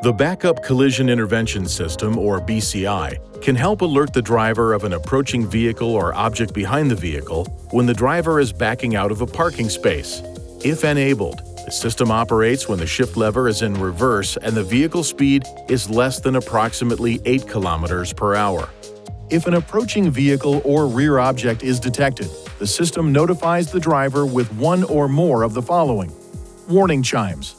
The Backup Collision Intervention System, or BCI, can help alert the driver of an approaching vehicle or object behind the vehicle when the driver is backing out of a parking space. If enabled, the system operates when the shift lever is in reverse and the vehicle speed is less than approximately 8 km per hour. If an approaching vehicle or rear object is detected, the system notifies the driver with one or more of the following: warning chimes,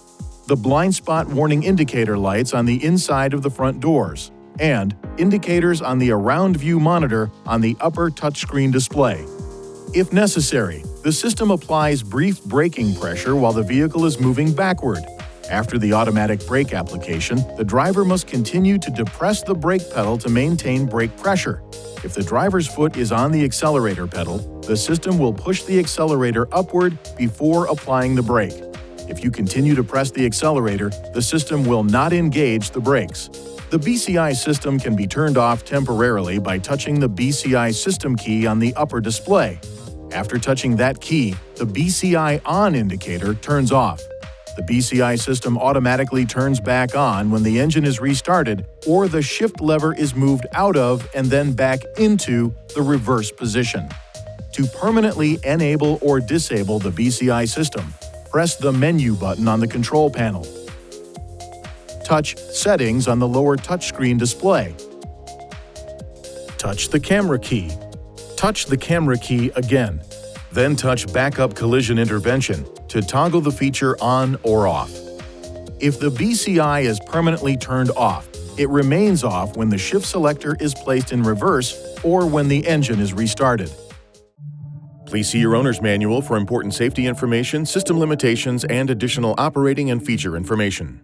the blind spot warning indicator lights on the inside of the front doors, and indicators on the around view monitor on the upper touchscreen display. If necessary, the system applies brief braking pressure while the vehicle is moving backward. After the automatic brake application, the driver must continue to depress the brake pedal to maintain brake pressure. If the driver's foot is on the accelerator pedal, the system will push the accelerator upward before applying the brake. If you continue to press the accelerator, the system will not engage the brakes. The BCI system can be turned off temporarily by touching the BCI system key on the upper display. After touching that key, the BCI on indicator turns off. The BCI system automatically turns back on when the engine is restarted or the shift lever is moved out of and then back into the reverse position. To permanently enable or disable the BCI system, press the Menu button on the control panel. Touch Settings on the lower touchscreen display. Touch the camera key. Touch the camera key again. Then touch Backup Collision Intervention to toggle the feature on or off. If the BCI is permanently turned off, it remains off when the shift selector is placed in reverse or when the engine is restarted. Please see your owner's manual for important safety information, system limitations, and additional operating and feature information.